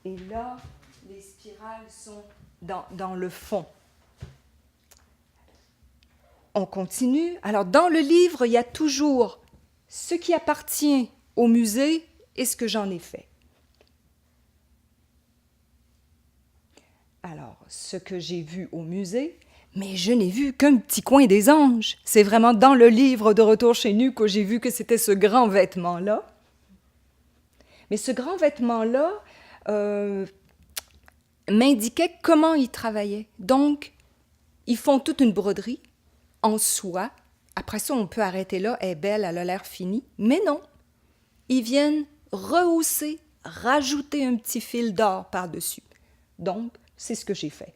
et là, les spirales sont dans le fond. On continue. Alors, dans le livre, il y a toujours ce qui appartient au musée et ce que j'en ai fait. Alors, ce que j'ai vu au musée, mais je n'ai vu qu'un petit coin des anges. C'est vraiment dans le livre de Retour chez nous que j'ai vu que c'était ce grand vêtement-là. Mais ce grand vêtement-là m'indiquait comment ils travaillaient. Donc, ils font toute une broderie en soie. Après ça, on peut arrêter là, elle est belle, elle a l'air finie. Mais non, ils viennent rehausser, rajouter un petit fil d'or par-dessus. Donc, c'est ce que j'ai fait.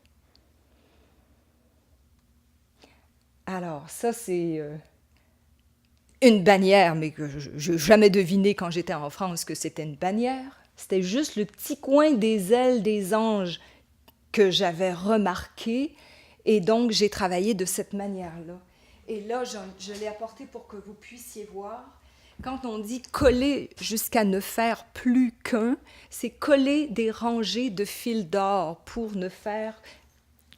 Alors, ça, c'est une bannière, mais que je n'ai jamais deviné quand j'étais en France que c'était une bannière. C'était juste le petit coin des ailes des anges que j'avais remarqué, et donc j'ai travaillé de cette manière-là. Et là, je l'ai apporté pour que vous puissiez voir. Quand on dit coller jusqu'à ne faire plus qu'un, c'est coller des rangées de fils d'or pour ne faire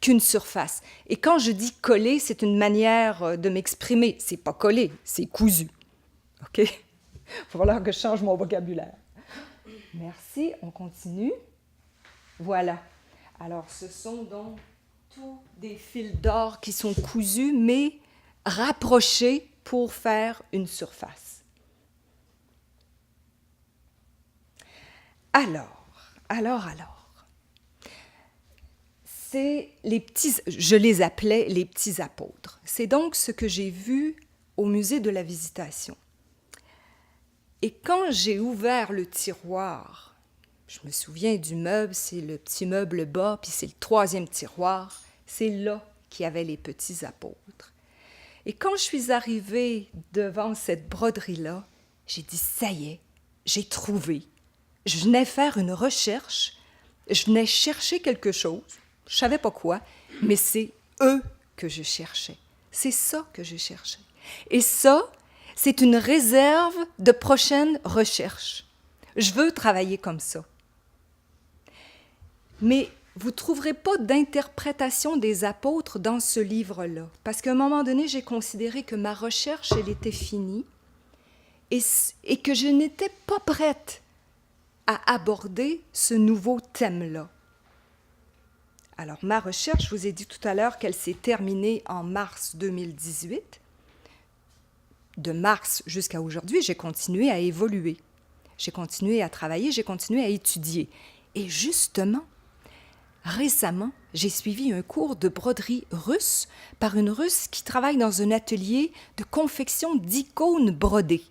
qu'une surface. Et quand je dis coller, c'est une manière de m'exprimer. C'est pas coller, c'est cousu. OK? Il va falloir que je change mon vocabulaire. Merci, on continue. Voilà. Alors, ce sont donc tous des fils d'or qui sont cousus, mais rapprochés pour faire une surface. Alors. C'est les petits, je les appelais les petits apôtres. C'est donc ce que j'ai vu au musée de la Visitation. Et quand j'ai ouvert le tiroir, je me souviens du meuble, c'est le petit meuble bas, puis c'est le troisième tiroir, c'est là qu'il y avait les petits apôtres. Et quand je suis arrivée devant cette broderie-là, j'ai dit, ça y est, j'ai trouvé. Je venais faire une recherche, je venais chercher quelque chose, je ne savais pas quoi, mais c'est eux que je cherchais. C'est ça que je cherchais. Et ça, c'est une réserve de prochaines recherches. Je veux travailler comme ça. Mais vous ne trouverez pas d'interprétation des apôtres dans ce livre-là, parce qu'à un moment donné, j'ai considéré que ma recherche, elle était finie et que je n'étais pas prête à aborder ce nouveau thème-là. Alors, ma recherche, je vous ai dit tout à l'heure qu'elle s'est terminée en mars 2018. De mars jusqu'à aujourd'hui, j'ai continué à évoluer. J'ai continué à travailler, j'ai continué à étudier. Et justement, récemment, j'ai suivi un cours de broderie russe par une Russe qui travaille dans un atelier de confection d'icônes brodées.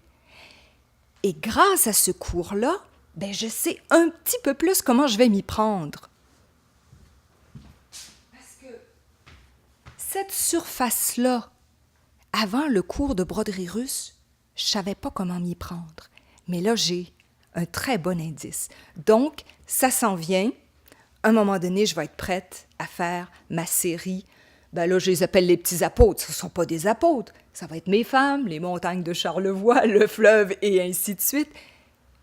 Et grâce à ce cours-là, je sais un petit peu plus comment je vais m'y prendre. Parce que cette surface-là, avant le cours de broderie russe, je ne savais pas comment m'y prendre. Mais là, j'ai un très bon indice. Donc, ça s'en vient. À un moment donné, je vais être prête à faire ma série. Là, je les appelle les petits apôtres. Ce ne sont pas des apôtres. Ça va être mes femmes, les montagnes de Charlevoix, le fleuve et ainsi de suite.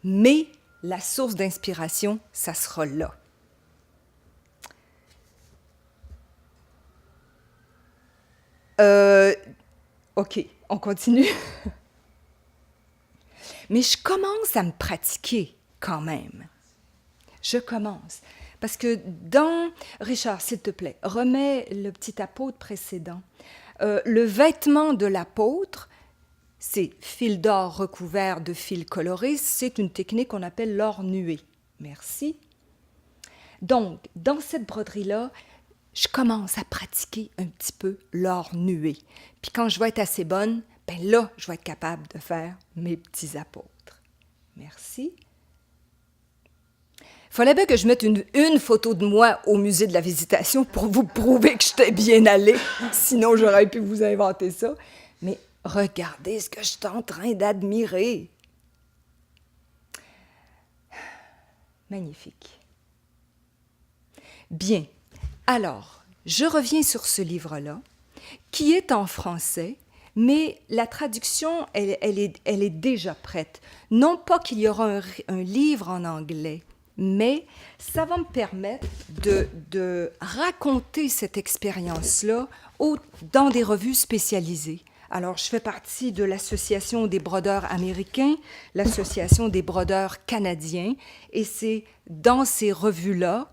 Mais la source d'inspiration, ça sera là. OK, on continue. Mais je commence à me pratiquer quand même. Je commence. Parce que dans... Richard, s'il te plaît, remets le petit apôtre précédent. Le vêtement de l'apôtre, c'est fil d'or recouvert de fils colorés. C'est une technique qu'on appelle l'or nué. Merci. Donc, dans cette broderie-là, je commence à pratiquer un petit peu l'or nué. Puis quand je vais être assez bonne, là, je vais être capable de faire mes petits apôtres. Merci. Fallait bien que je mette une photo de moi au musée de la Visitation pour vous prouver que j'étais bien allée. Sinon, j'aurais pu vous inventer ça. Mais regardez ce que je suis en train d'admirer. Magnifique. Bien. Alors, je reviens sur ce livre-là, qui est en français, mais la traduction, elle est déjà prête. Non pas qu'il y aura un livre en anglais, mais ça va me permettre de raconter cette expérience-là dans des revues spécialisées. Alors, je fais partie de l'Association des brodeurs américains, l'Association des brodeurs canadiens, et c'est dans ces revues-là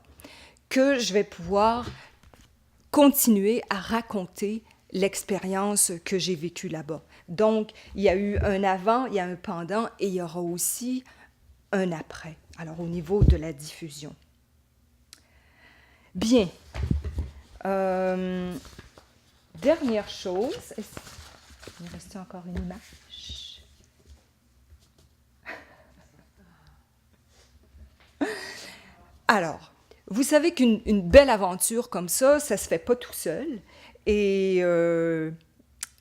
que je vais pouvoir continuer à raconter l'expérience que j'ai vécue là-bas. Donc, il y a eu un avant, il y a un pendant, et il y aura aussi un après, alors au niveau de la diffusion. Bien. Dernière chose, il me reste encore une image. Alors, vous savez qu'une belle aventure comme ça se fait pas tout seul. Et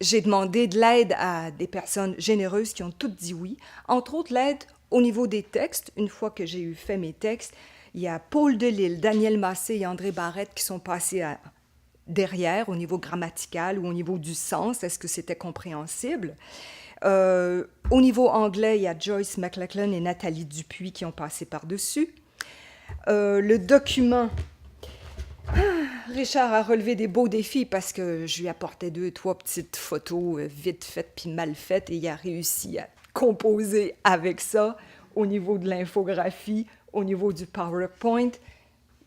j'ai demandé de l'aide à des personnes généreuses qui ont toutes dit oui. Entre autres, l'aide au niveau des textes. Une fois que j'ai fait mes textes, il y a Paul Delisle, Daniel Massé et André Barrette qui sont passés derrière au niveau grammatical ou au niveau du sens. Est-ce que c'était compréhensible? Au niveau anglais, il y a Joyce McLachlan et Nathalie Dupuis qui ont passé par-dessus. Le document... Richard a relevé des beaux défis parce que je lui apportais 2 ou 3 petites photos vite faites puis mal faites et il a réussi à composer avec ça au niveau de l'infographie, au niveau du PowerPoint.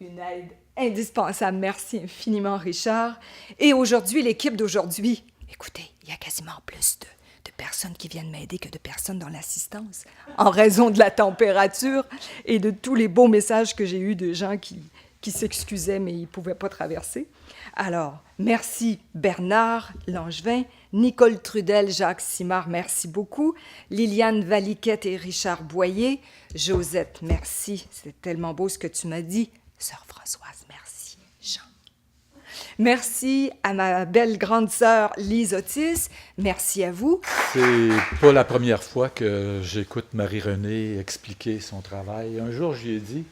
Une aide indispensable. Merci infiniment, Richard. Et aujourd'hui, l'équipe d'aujourd'hui, écoutez, il y a quasiment plus de personnes qui viennent m'aider que de personnes dans l'assistance en raison de la température et de tous les beaux messages que j'ai eus de gens qui s'excusaient, mais ils ne pouvaient pas traverser. Alors, merci Bernard Langevin, Nicole Trudel, Jacques Simard, merci beaucoup, Liliane Valiquette et Richard Boyer, Josette, merci, c'est tellement beau ce que tu m'as dit. Sœur Françoise, merci. Jean. Merci à ma belle grande sœur Lise Otis, merci à vous. C'est pas la première fois que j'écoute Marie-Renée expliquer son travail. Un jour, j'y ai dit,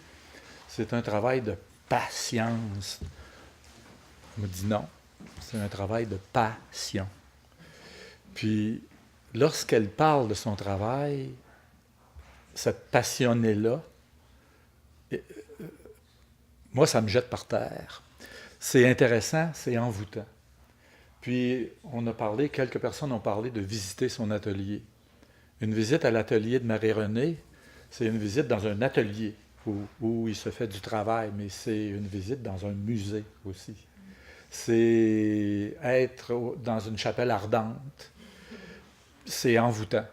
c'est un travail de patience. Elle me dit non, c'est un travail de passion. Puis, lorsqu'elle parle de son travail, cette passionnée-là, moi, ça me jette par terre. C'est intéressant, c'est envoûtant. Puis, quelques personnes ont parlé de visiter son atelier. Une visite à l'atelier de Marie-Renée, c'est une visite dans un atelier où il se fait du travail, mais c'est une visite dans un musée aussi. C'est être dans une chapelle ardente. C'est envoûtant.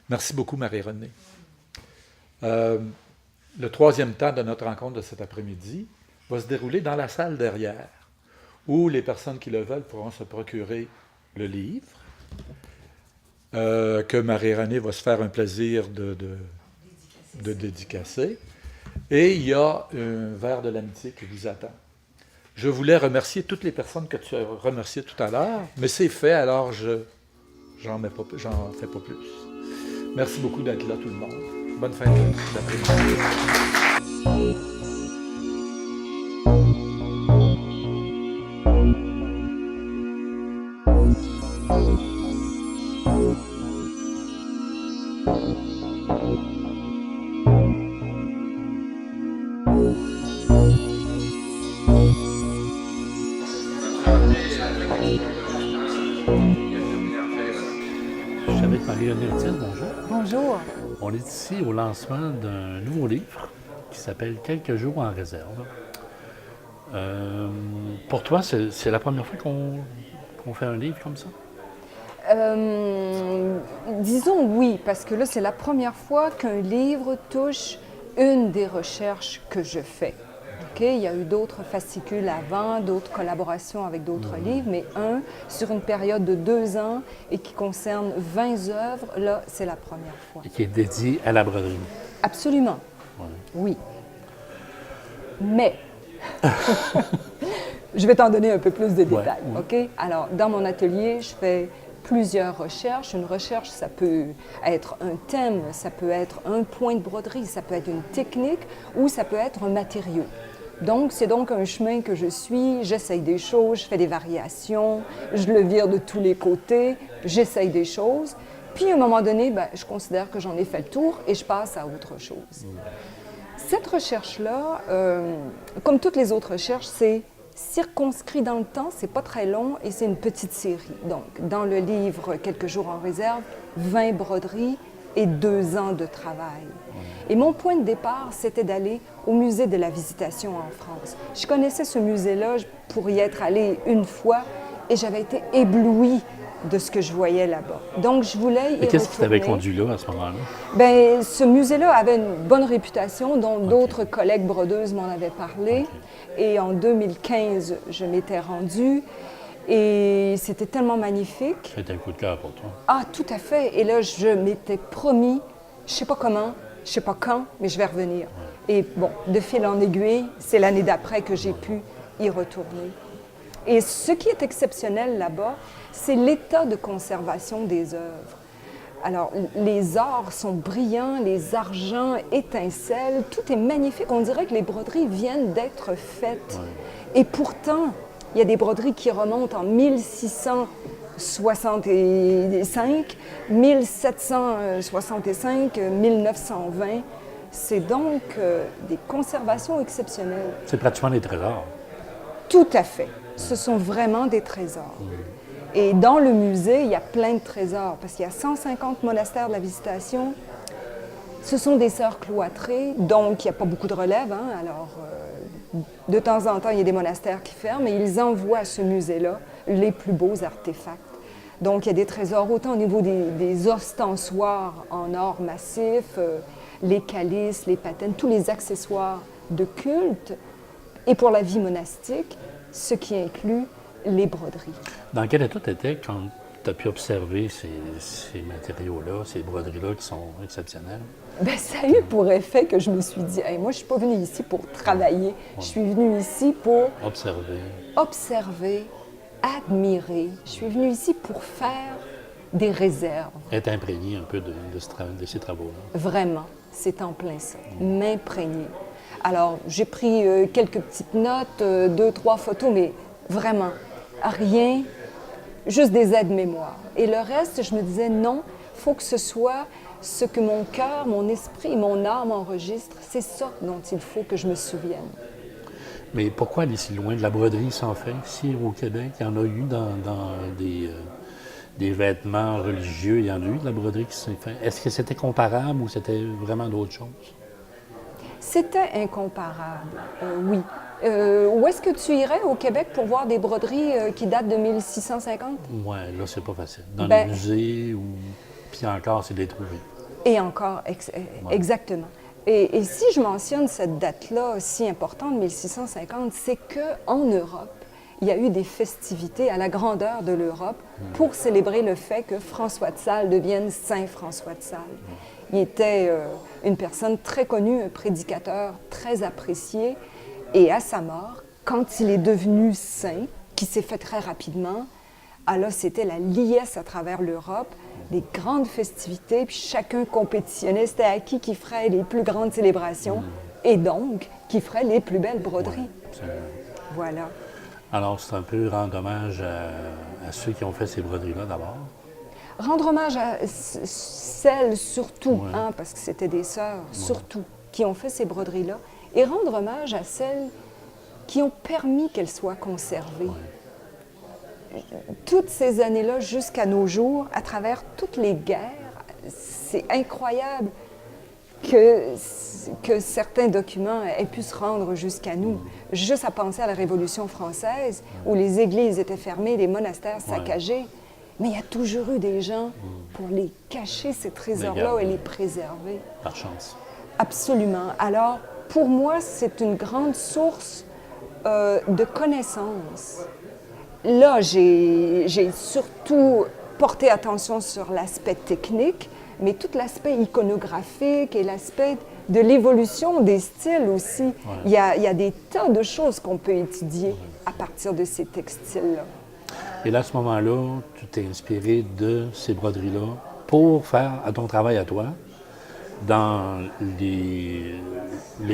Merci beaucoup, Marie-Renée. Le 3e temps de notre rencontre de cet après-midi va se dérouler dans la salle derrière, où les personnes qui le veulent pourront se procurer le livre, que Marie-Renée va se faire un plaisir de dédicacer. Et il y a un verre de l'amitié qui vous attend. Je voulais remercier toutes les personnes que tu as remerciées tout à l'heure, mais c'est fait, alors j'en fais pas plus. Merci beaucoup d'être là, tout le monde. Bonne fin d'après-midi. Je suis avec Marie-Renée Otis, bonjour. Bonjour. On est ici au lancement d'un nouveau livre qui s'appelle « Quelques jours en réserve ». Pour toi, c'est la première fois qu'on fait un livre comme ça? Disons oui, parce que là, c'est la première fois qu'un livre touche une des recherches que je fais. Okay? Il y a eu d'autres fascicules avant, d'autres collaborations avec d'autres livres, mais un sur une période de 2 ans et qui concerne 20 œuvres, là, c'est la première fois. Et qui est dédié à la broderie. Absolument. Ouais. Oui. Mais, je vais t'en donner un peu plus de détails, ouais. OK? Alors, dans mon atelier, je fais plusieurs recherches. Une recherche, ça peut être un thème, ça peut être un point de broderie, ça peut être une technique ou ça peut être un matériau. Donc, c'est donc un chemin que je suis. J'essaye des choses, je fais des variations, je le vire de tous les côtés, j'essaye des choses. Puis, à un moment donné, ben, je considère que j'en ai fait le tour et je passe à autre chose. Cette recherche-là, comme toutes les autres recherches, c'est circonscrit dans le temps, c'est pas très long et c'est une petite série. Donc, dans le livre Quelques jours en réserve, 20 broderies et 2 ans de travail. Et mon point de départ, c'était d'aller au musée de la Visitation en France. Je connaissais ce musée-là pour y être allée une fois et j'avais été éblouie de ce que je voyais là-bas. Donc, je voulais y retourner. Et qu'est-ce qui t'avait conduit là, à ce moment-là? Bien, ce musée-là avait une bonne réputation, dont d'autres collègues brodeuses m'en avaient parlé. Et en 2015, je m'étais rendue et c'était tellement magnifique. C'était un coup de cœur pour toi. Ah, tout à fait. Et là, je m'étais promis, je ne sais pas comment, je ne sais pas quand, mais je vais revenir. Et bon, de fil en aiguille, c'est l'année d'après que j'ai pu y retourner. Et ce qui est exceptionnel là-bas, c'est l'état de conservation des œuvres. Alors, les ors sont brillants, les argents étincellent, tout est magnifique. On dirait que les broderies viennent d'être faites. Et pourtant, il y a des broderies qui remontent en 1665, 1765, 1920. C'est donc des conservations exceptionnelles. C'est pratiquement des trésors. Tout à fait. Ce sont vraiment des trésors. Et dans le musée, il y a plein de trésors, parce qu'il y a 150 monastères de la Visitation. Ce sont des sœurs cloîtrées, donc il n'y a pas beaucoup de relève. Hein? Alors, de temps en temps, il y a des monastères qui ferment, et ils envoient à ce musée-là les plus beaux artefacts. Donc, il y a des trésors autant au niveau des ostensoirs en or massif, les calices, les patènes, tous les accessoires de culte, et pour la vie monastique, ce qui inclut les broderies. Dans quel état tu étais quand tu as pu observer ces matériaux-là, ces broderies-là qui sont exceptionnelles? Bien, ça a eu pour effet que je me suis dit, hey, moi, je ne suis pas venue ici pour travailler. Je suis venue ici pour observer, admirer. Je suis venue ici pour faire des réserves. Être imprégné un peu de ces travaux-là. Vraiment, c'est en plein ça, m'imprégner. Alors, j'ai pris quelques petites notes, 2, 3 photos, mais vraiment, rien, juste des aides-mémoire. Et le reste, je me disais, non, il faut que ce soit ce que mon cœur, mon esprit, mon âme enregistrent. C'est ça dont il faut que je me souvienne. Mais pourquoi aller si loin? De la broderie sans fait, ici au Québec, il y en a eu dans des vêtements religieux, il y en a eu de la broderie qui s'est faite. Est-ce que c'était comparable ou c'était vraiment d'autres choses? C'était incomparable, oui. Où est-ce que tu irais au Québec pour voir des broderies qui datent de 1650? Oui, là, c'est pas facile. Dans les musées, puis encore, c'est de les trouver. Et encore, exactement. Et si je mentionne cette date-là si importante, 1650, c'est qu'en Europe, il y a eu des festivités à la grandeur de l'Europe pour célébrer le fait que François de Sales devienne Saint François de Sales. Il était une personne très connue, un prédicateur très apprécié. Et à sa mort, quand il est devenu saint, qui s'est fait très rapidement, alors c'était la liesse à travers l'Europe, des grandes festivités, puis chacun compétitionnait. C'était à qui ferait les plus grandes célébrations et donc qui ferait les plus belles broderies. Voilà. Alors, c'est un peu rendre hommage à ceux qui ont fait ces broderies-là d'abord. Rendre hommage à celles surtout, hein, parce que c'était des sœurs, surtout, qui ont fait ces broderies-là, et rendre hommage à celles qui ont permis qu'elles soient conservées. Toutes ces années-là, jusqu'à nos jours, à travers toutes les guerres, c'est incroyable que certains documents aient pu se rendre jusqu'à nous. Juste à penser à la Révolution française, où les églises étaient fermées, les monastères saccagés. Mais il y a toujours eu des gens pour les cacher, ces trésors-là, et les préserver. Par chance. Absolument. Alors, pour moi, c'est une grande source de connaissances. Là, j'ai surtout porté attention sur l'aspect technique, mais tout l'aspect iconographique et l'aspect de l'évolution des styles aussi. Il y a des tas de choses qu'on peut étudier à partir de ces textiles-là. Et là, à ce moment-là, tu t'es inspiré de ces broderies-là pour faire à ton travail à toi, dans les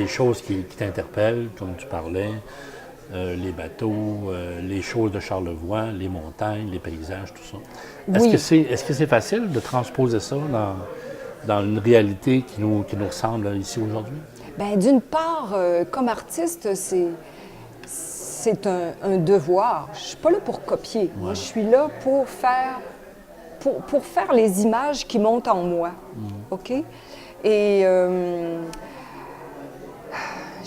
choses qui t'interpellent, comme tu parlais, les bateaux, les choses de Charlevoix, les montagnes, les paysages, tout ça. Oui. Est-ce que c'est facile de transposer ça dans une réalité qui nous ressemble là, ici aujourd'hui? Bien, d'une part, comme artiste, c'est un devoir. Je ne suis pas là pour copier. Moi, je suis là pour faire les images qui montent en moi. OK? Et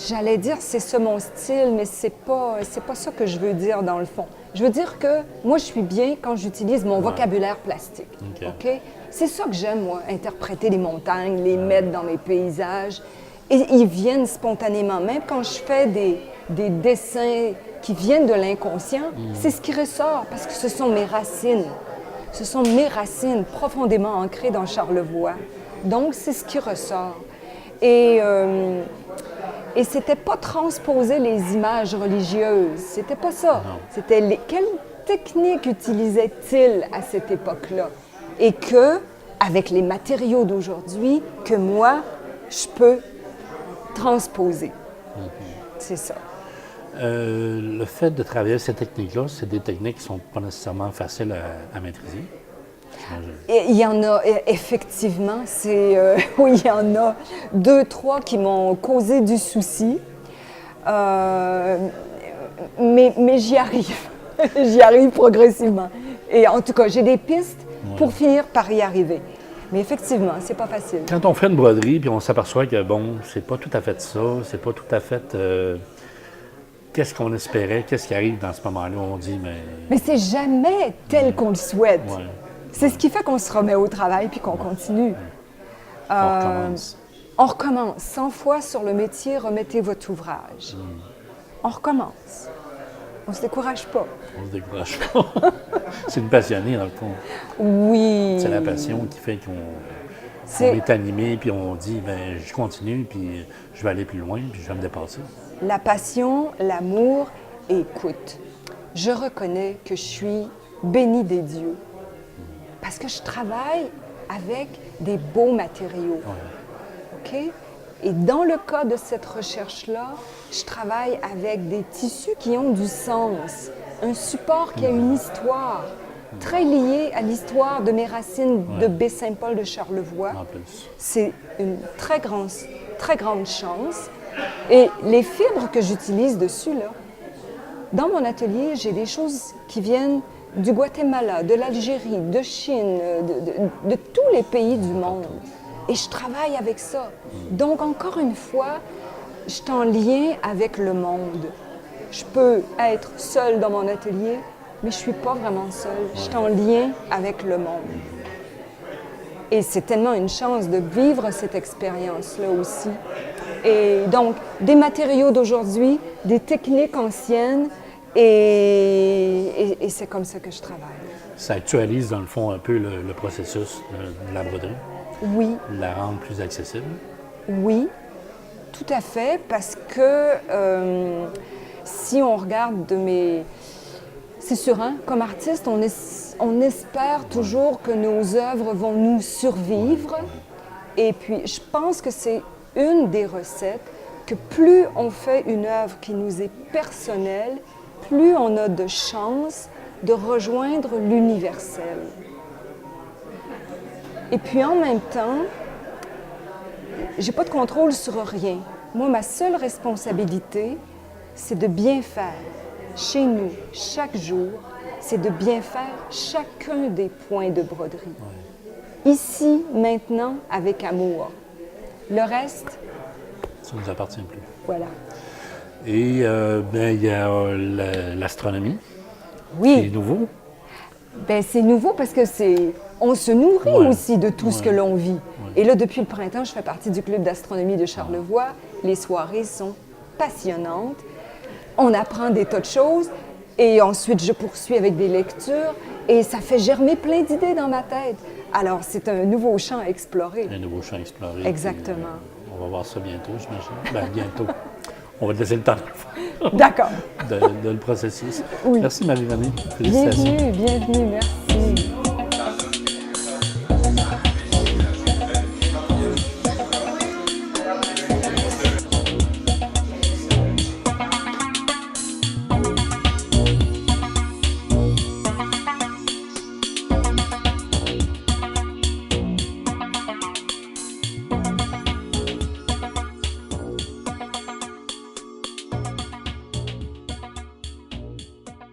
j'allais dire c'est ça mon style, mais c'est pas ça que je veux dire dans le fond. Je veux dire que moi, je suis bien quand j'utilise mon vocabulaire plastique. OK? C'est ça que j'aime, moi, interpréter les montagnes, les mettre dans mes paysages. Et ils viennent spontanément. Même quand je fais des dessins qui viennent de l'inconscient, c'est ce qui ressort parce que ce sont mes racines. Ce sont mes racines profondément ancrées dans Charlevoix. Donc, c'est ce qui ressort. Et c'était pas transposer les images religieuses. C'était pas ça. C'était quelle technique utilisait-il à cette époque-là? Et que, avec les matériaux d'aujourd'hui, que moi, je peux transposer. C'est ça. Le fait de travailler ces techniques-là, c'est des techniques qui ne sont pas nécessairement faciles à maîtriser. Et il y en a, effectivement, oui, il y en a 2, 3 qui m'ont causé du souci. Mais j'y arrive. J'y arrive progressivement. Et en tout cas, j'ai des pistes pour finir par y arriver. Mais effectivement, c'est pas facile. Quand on fait une broderie, puis on s'aperçoit que, bon, c'est pas tout à fait ça, c'est pas tout à fait... qu'est-ce qu'on espérait, qu'est-ce qui arrive dans ce moment-là, on dit, mais... Mais c'est jamais tel qu'on le souhaite. Ouais. C'est ce qui fait qu'on se remet au travail puis qu'on continue. On recommence. On recommence. 100 fois sur le métier, remettez votre ouvrage. On recommence. On ne se décourage pas. On se décourage pas. C'est une passionnée, dans le fond. Oui. C'est la passion qui fait qu'on est animé, puis on dit, ben je continue, puis je vais aller plus loin, puis je vais me dépasser. La passion, l'amour, et écoute, je reconnais que je suis bénie des dieux. Parce que je travaille avec des beaux matériaux. OK? Et dans le cas de cette recherche-là, je travaille avec des tissus qui ont du sens, un support qui a une histoire, très liée à l'histoire de mes racines de Baie-Saint-Paul de Charlevoix. En plus. C'est une très grande chance. Et les fibres que j'utilise dessus, là, dans mon atelier, j'ai des choses qui viennent du Guatemala, de l'Algérie, de Chine, de tous les pays du monde. Et je travaille avec ça. Donc, encore une fois, je suis en lien avec le monde. Je peux être seule dans mon atelier, mais je ne suis pas vraiment seule. Je suis en lien avec le monde. Et c'est tellement une chance de vivre cette expérience-là aussi. Et donc, des matériaux d'aujourd'hui, des techniques anciennes, et c'est comme ça que je travaille. Ça actualise, dans le fond, un peu le processus de la broderie? Oui. La rendre plus accessible? Oui, tout à fait, parce que si on regarde de mes... C'est sûr, hein, comme artiste, on espère toujours que nos œuvres vont nous survivre. Et puis, je pense que c'est une des recettes que plus on fait une œuvre qui nous est personnelle, plus on a de chances de rejoindre l'universel. Et puis en même temps, j'ai pas de contrôle sur rien. Moi, ma seule responsabilité, c'est de bien faire. Chez nous, chaque jour, c'est de bien faire chacun des points de broderie. Ici, maintenant, avec amour. Le reste... Ça ne nous appartient plus. Voilà. Et il y a l'astronomie. Oui. C'est nouveau. Bien, c'est nouveau parce que on se nourrit aussi de tout ce que l'on vit. Et là, depuis le printemps, je fais partie du club d'astronomie de Charlevoix. Les soirées sont passionnantes. On apprend des tas de choses et ensuite, je poursuis avec des lectures et ça fait germer plein d'idées dans ma tête. Alors, c'est un nouveau champ à explorer. Un nouveau champ à explorer. Exactement. On va voir ça bientôt, j'imagine. Bien, bientôt. On va te laisser le temps D'accord. de le processus. Oui. Merci, Marie-Renée. Félicitations. Bienvenue, merci.